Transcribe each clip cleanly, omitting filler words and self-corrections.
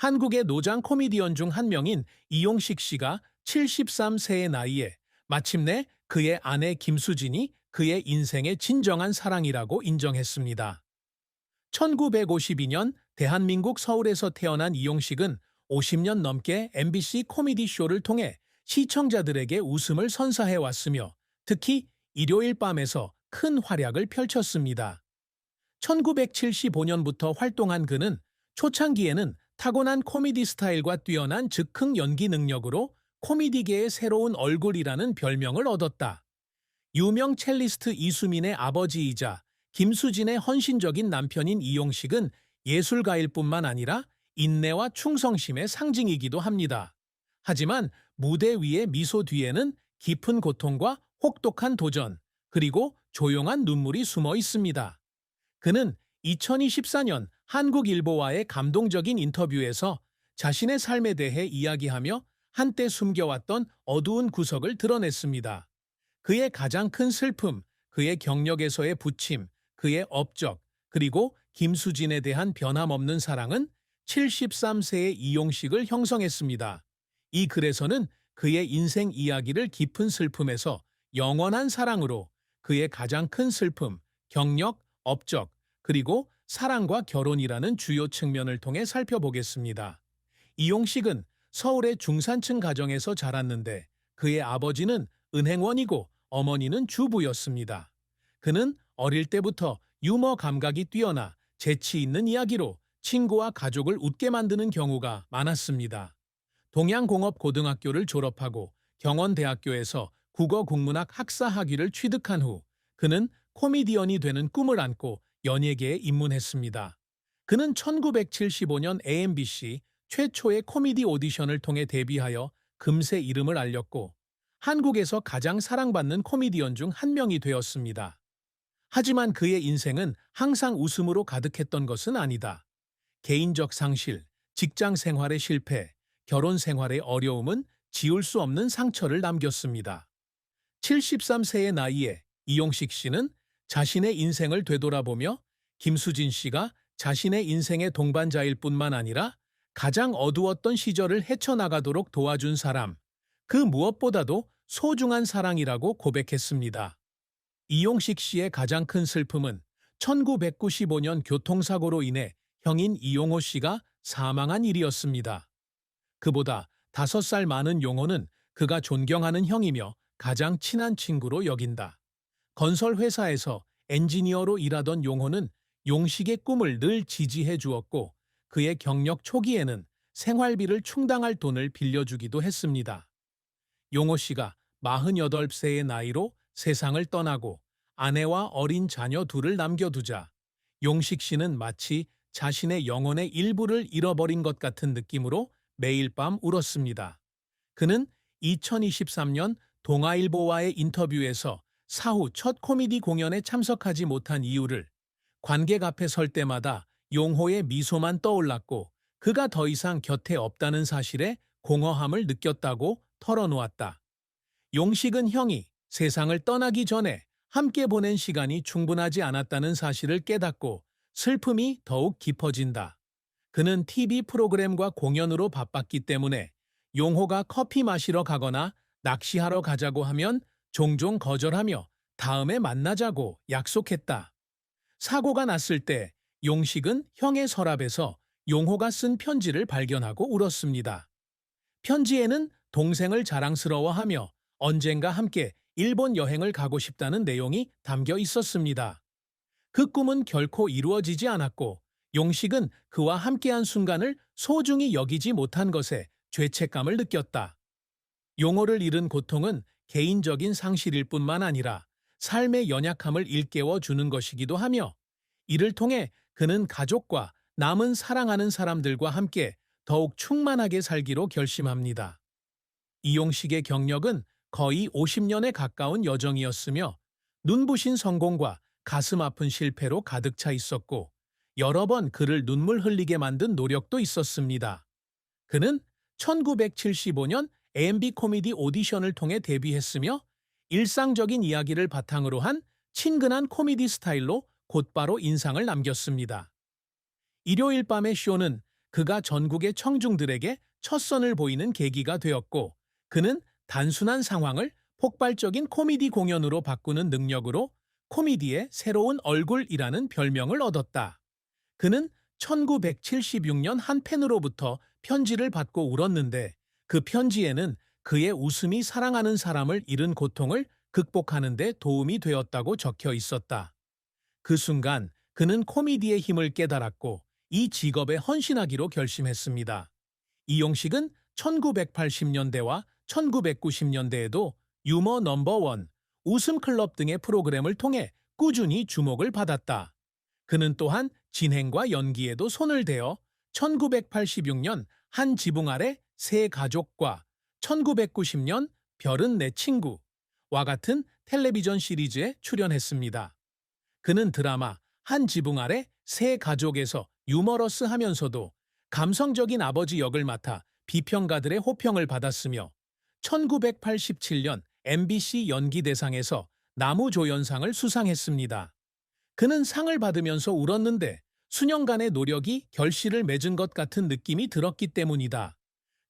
한국의 노장 코미디언 중 한 명인 이용식 씨가 73세의 나이에 마침내 그의 아내 김수진이 그의 인생의 진정한 사랑이라고 인정했습니다. 1952년 대한민국 서울에서 태어난 이용식은 50년 넘게 MBC 코미디 쇼를 통해 시청자들에게 웃음을 선사해 왔으며 특히 일요일 밤에서 큰 활약을 펼쳤습니다. 1975년부터 활동한 그는 초창기에는 타고난 코미디 스타일과 뛰어난 즉흥 연기 능력으로 코미디계의 새로운 얼굴이라는 별명을 얻었다. 유명 첼리스트 이수민의 아버지이자 김수진의 헌신적인 남편인 이용식은 예술가일 뿐만 아니라 인내와 충성심의 상징이기도 합니다. 하지만 무대 위의 미소 뒤에는 깊은 고통과 혹독한 도전, 그리고 조용한 눈물이 숨어 있습니다. 그는 2024년 한국일보와의 감동적인 인터뷰에서 자신의 삶에 대해 이야기하며 한때 숨겨왔던 어두운 구석을 드러냈습니다. 그의 가장 큰 슬픔, 그의 경력에서의 부침, 그의 업적, 그리고 김수진에 대한 변함없는 사랑은 73세의 이용식을 형성했습니다. 이 글에서는 그의 인생 이야기를 깊은 슬픔에서 영원한 사랑으로 그의 가장 큰 슬픔, 경력, 업적, 그리고 사랑과 결혼이라는 주요 측면을 통해 살펴보겠습니다. 이용식은 서울의 중산층 가정에서 자랐는데 그의 아버지는 은행원이고 어머니는 주부였습니다. 그는 어릴 때부터 유머 감각이 뛰어나 재치 있는 이야기로 친구와 가족을 웃게 만드는 경우가 많았습니다. 동양공업고등학교를 졸업하고 경원대학교에서 국어국문학 학사 학위를 취득한 후 그는 코미디언이 되는 꿈을 안고 연예계에 입문했습니다. 그는 1975년 AMBC 최초의 코미디 오디션을 통해 데뷔하여 금세 이름을 알렸고 한국에서 가장 사랑받는 코미디언 중 한 명이 되었습니다. 하지만 그의 인생은 항상 웃음으로 가득했던 것은 아니다. 개인적 상실, 직장 생활의 실패, 결혼 생활의 어려움은 지울 수 없는 상처를 남겼습니다. 73세의 나이에 이용식 씨는 자신의 인생을 되돌아보며 김수진 씨가 자신의 인생의 동반자일 뿐만 아니라 가장 어두웠던 시절을 헤쳐나가도록 도와준 사람, 그 무엇보다도 소중한 사랑이라고 고백했습니다. 이용식 씨의 가장 큰 슬픔은 1995년 교통사고로 인해 형인 이용호 씨가 사망한 일이었습니다. 그보다 5살 많은 용호는 그가 존경하는 형이며 가장 친한 친구로 여긴다. 건설회사에서 엔지니어로 일하던 용호는 용식의 꿈을 늘 지지해 주었고 그의 경력 초기에는 생활비를 충당할 돈을 빌려주기도 했습니다. 용호 씨가 48세의 나이로 세상을 떠나고 아내와 어린 자녀 둘을 남겨두자 용식 씨는 마치 자신의 영혼의 일부를 잃어버린 것 같은 느낌으로 매일 밤 울었습니다. 그는 2023년 동아일보와의 인터뷰에서 사후 첫 코미디 공연에 참석하지 못한 이유를 관객 앞에 설 때마다 용호의 미소만 떠올랐고 그가 더 이상 곁에 없다는 사실에 공허함을 느꼈다고 털어놓았다. 용식은 형이 세상을 떠나기 전에 함께 보낸 시간이 충분하지 않았다는 사실을 깨닫고 슬픔이 더욱 깊어진다. 그는 TV 프로그램과 공연으로 바빴기 때문에 용호가 커피 마시러 가거나 낚시하러 가자고 하면 종종 거절하며 다음에 만나자고 약속했다. 사고가 났을 때 용식은 형의 서랍에서 용호가 쓴 편지를 발견하고 울었습니다. 편지에는 동생을 자랑스러워하며 언젠가 함께 일본 여행을 가고 싶다는 내용이 담겨 있었습니다. 그 꿈은 결코 이루어지지 않았고 용식은 그와 함께한 순간을 소중히 여기지 못한 것에 죄책감을 느꼈다. 용호를 잃은 고통은 개인적인 상실일 뿐만 아니라 삶의 연약함을 일깨워 주는 것이기도 하며 이를 통해 그는 가족과 남은 사랑하는 사람들과 함께 더욱 충만하게 살기로 결심합니다. 이용식의 경력은 거의 50년에 가까운 여정이었으며 눈부신 성공과 가슴 아픈 실패로 가득 차 있었고 여러 번 그를 눈물 흘리게 만든 노력도 있었습니다. 그는 1975년 AMB 코미디 오디션을 통해 데뷔했으며 일상적인 이야기를 바탕으로 한 친근한 코미디 스타일로 곧바로 인상을 남겼습니다. 일요일 밤의 쇼는 그가 전국의 청중들에게 첫 선을 보이는 계기가 되었고, 그는 단순한 상황을 폭발적인 코미디 공연으로 바꾸는 능력으로 코미디의 새로운 얼굴이라는 별명을 얻었다. 그는 1976년 한 팬으로부터 편지를 받고 울었는데, 그 편지에는 그의 웃음이 사랑하는 사람을 잃은 고통을 극복하는 데 도움이 되었다고 적혀 있었다. 그 순간 그는 코미디의 힘을 깨달았고 이 직업에 헌신하기로 결심했습니다. 이용식은 1980년대와 1990년대에도 유머 넘버원, 웃음 클럽 등의 프로그램을 통해 꾸준히 주목을 받았다. 그는 또한 진행과 연기에도 손을 대어 1986년 한 지붕 아래 새 가족과 1990년 별은 내 친구와 같은 텔레비전 시리즈에 출연했습니다. 그는 드라마 한 지붕 아래 새 가족에서 유머러스하면서도 감성적인 아버지 역을 맡아 비평가들의 호평을 받았으며 1987년 MBC 연기대상에서 나무조연상을 수상했습니다. 그는 상을 받으면서 울었는데 수년간의 노력이 결실을 맺은 것 같은 느낌이 들었기 때문이다.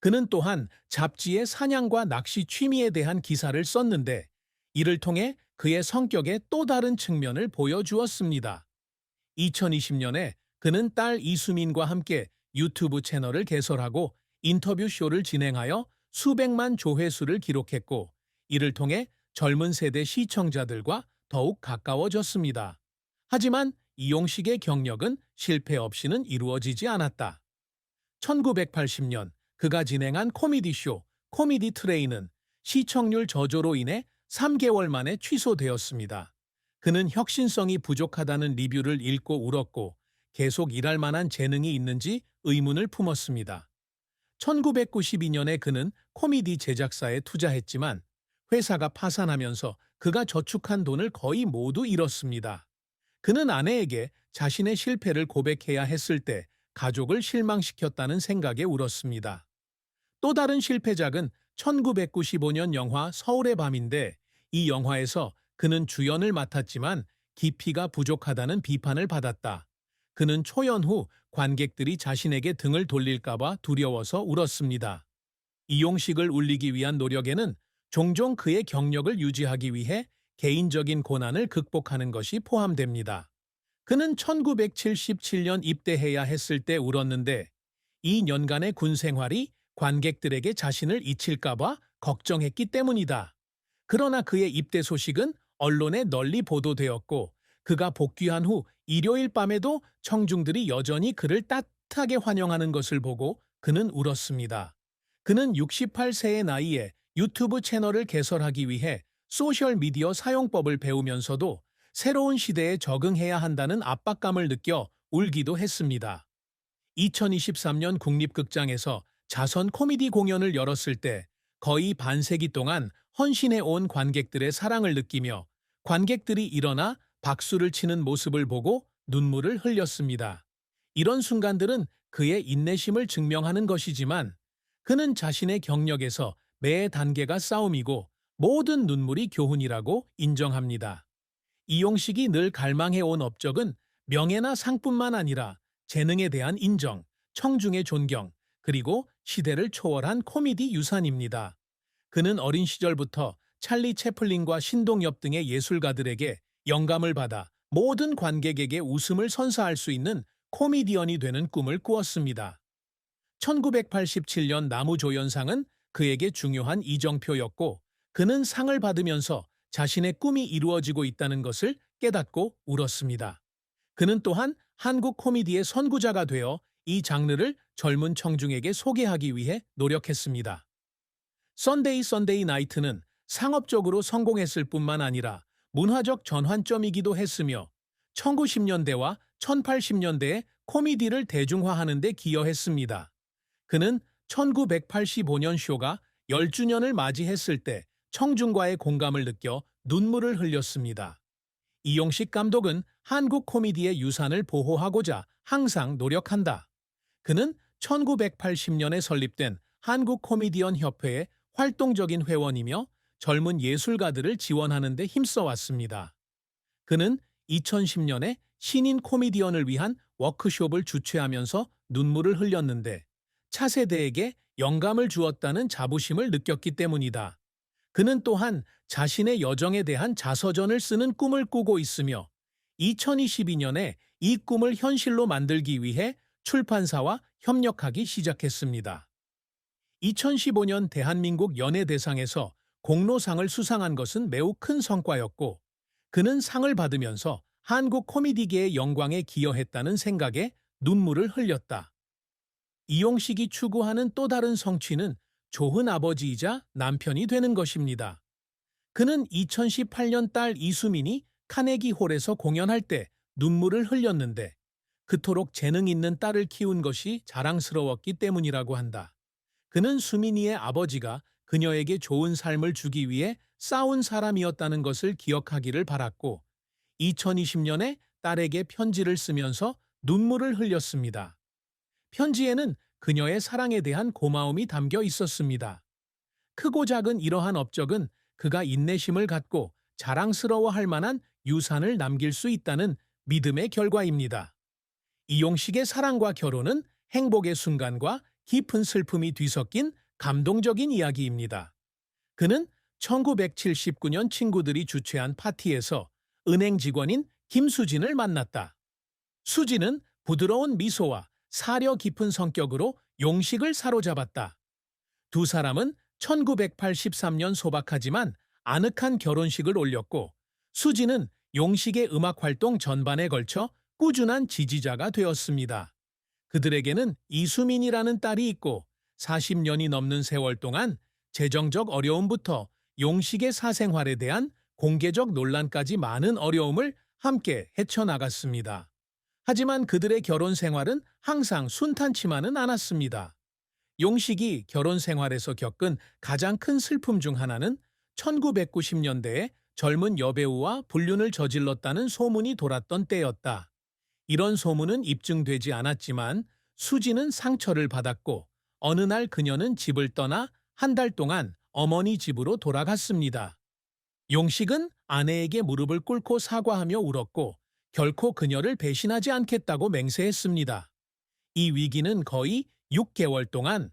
그는 또한 잡지에 사냥과 낚시 취미에 대한 기사를 썼는데 이를 통해 그의 성격의 또 다른 측면을 보여주었습니다. 2020년에 그는 딸 이수민과 함께 유튜브 채널을 개설하고 인터뷰 쇼를 진행하여 수백만 조회수를 기록했고 이를 통해 젊은 세대 시청자들과 더욱 가까워졌습니다. 하지만 이용식의 경력은 실패 없이는 이루어지지 않았다. 1980년 그가 진행한 코미디쇼 코미디 트레인은 시청률 저조로 인해 3개월 만에 취소되었습니다. 그는 혁신성이 부족하다는 리뷰를 읽고 울었고 계속 일할 만한 재능이 있는지 의문을 품었습니다. 1992년에 그는 코미디 제작사에 투자했지만 회사가 파산하면서 그가 저축한 돈을 거의 모두 잃었습니다. 그는 아내에게 자신의 실패를 고백해야 했을 때 가족을 실망시켰다는 생각에 울었습니다. 또 다른 실패작은 1995년 영화 서울의 밤인데 이 영화에서 그는 주연을 맡았지만 깊이가 부족하다는 비판을 받았다. 그는 초연 후 관객들이 자신에게 등을 돌릴까봐 두려워서 울었습니다. 이용식을 울리기 위한 노력에는 종종 그의 경력을 유지하기 위해 개인적인 고난을 극복하는 것이 포함됩니다. 그는 1977년 입대해야 했을 때 울었는데 2년간의 군 생활이 관객들에게 자신을 잊힐까봐 걱정했기 때문이다. 그러나 그의 입대 소식은 언론에 널리 보도되었고 그가 복귀한 후 일요일 밤에도 청중들이 여전히 그를 따뜻하게 환영하는 것을 보고 그는 울었습니다. 그는 68세의 나이에 유튜브 채널을 개설하기 위해 소셜미디어 사용법을 배우면서도 새로운 시대에 적응해야 한다는 압박감을 느껴 울기도 했습니다. 2023년 국립극장에서 자선 코미디 공연을 열었을 때 거의 반세기 동안 헌신해온 관객들의 사랑을 느끼며 관객들이 일어나 박수를 치는 모습을 보고 눈물을 흘렸습니다. 이런 순간들은 그의 인내심을 증명하는 것이지만 그는 자신의 경력에서 매 단계가 싸움이고 모든 눈물이 교훈이라고 인정합니다. 이용식이 늘 갈망해온 업적은 명예나 상뿐만 아니라 재능에 대한 인정, 청중의 존경, 그리고 시대를 초월한 코미디 유산입니다. 그는 어린 시절부터 찰리 채플린과 신동엽 등의 예술가들에게 영감을 받아 모든 관객에게 웃음을 선사할 수 있는 코미디언이 되는 꿈을 꾸었습니다. 1987년 나무조연상은 그에게 중요한 이정표였고 그는 상을 받으면서 자신의 꿈이 이루어지고 있다는 것을 깨닫고 울었습니다. 그는 또한 한국 코미디의 선구자가 되어 이 장르를 젊은 청중에게 소개하기 위해 노력했습니다. 썬데이 썬데이 나이트는 상업적으로 성공했을 뿐만 아니라 문화적 전환점이기도 했으며 1910년대와 1810년대의 코미디를 대중화하는 데 기여했습니다. 그는 1985년 쇼가 10주년을 맞이했을 때 청중과의 공감을 느껴 눈물을 흘렸습니다. 이용식 감독은 한국 코미디의 유산을 보호하고자 항상 노력한다. 그는 1980년에 설립된 한국 코미디언 협회의 활동적인 회원이며 젊은 예술가들을 지원하는 데 힘써왔습니다. 그는 2010년에 신인 코미디언을 위한 워크숍을 주최하면서 눈물을 흘렸는데 차세대에게 영감을 주었다는 자부심을 느꼈기 때문이다. 그는 또한 자신의 여정에 대한 자서전을 쓰는 꿈을 꾸고 있으며 2022년에 이 꿈을 현실로 만들기 위해 출판사와 협력하기 시작했습니다. 2015년 대한민국 연예대상에서 공로상을 수상한 것은 매우 큰 성과였고, 그는 상을 받으면서 한국 코미디계의 영광에 기여했다는 생각에 눈물을 흘렸다. 이용식이 추구하는 또 다른 성취는 좋은 아버지이자 남편이 되는 것입니다. 그는 2018년 딸 이수민이 카네기 홀에서 공연할 때 눈물을 흘렸는데, 그토록 재능 있는 딸을 키운 것이 자랑스러웠기 때문이라고 한다. 그는 수민이의 아버지가 그녀에게 좋은 삶을 주기 위해 싸운 사람이었다는 것을 기억하기를 바랐고, 2020년에 딸에게 편지를 쓰면서 눈물을 흘렸습니다. 편지에는 그녀의 사랑에 대한 고마움이 담겨 있었습니다. 크고 작은 이러한 업적은 그가 인내심을 갖고 자랑스러워할 만한 유산을 남길 수 있다는 믿음의 결과입니다. 이용식의 사랑과 결혼은 행복의 순간과 깊은 슬픔이 뒤섞인 감동적인 이야기입니다. 그는 1979년 친구들이 주최한 파티에서 은행 직원인 김수진을 만났다. 수진은 부드러운 미소와 사려 깊은 성격으로 용식을 사로잡았다. 두 사람은 1983년 소박하지만 아늑한 결혼식을 올렸고, 수지는 용식의 음악 활동 전반에 걸쳐 꾸준한 지지자가 되었습니다. 그들에게는 이수민이라는 딸이 있고 40년이 넘는 세월 동안 재정적 어려움부터 용식의 사생활에 대한 공개적 논란까지 많은 어려움을 함께 헤쳐나갔습니다. 하지만 그들의 결혼 생활은 항상 순탄치만은 않았습니다. 용식이 결혼 생활에서 겪은 가장 큰 슬픔 중 하나는 1990년대에 젊은 여배우와 불륜을 저질렀다는 소문이 돌았던 때였다. 이런 소문은 입증되지 않았지만 수지는 상처를 받았고, 어느 날 그녀는 집을 떠나 한 달 동안 어머니 집으로 돌아갔습니다. 용식은 아내에게 무릎을 꿇고 사과하며 울었고, 결코 그녀를 배신하지 않겠다고 맹세했습니다. 이 위기는 거의 6개월 동안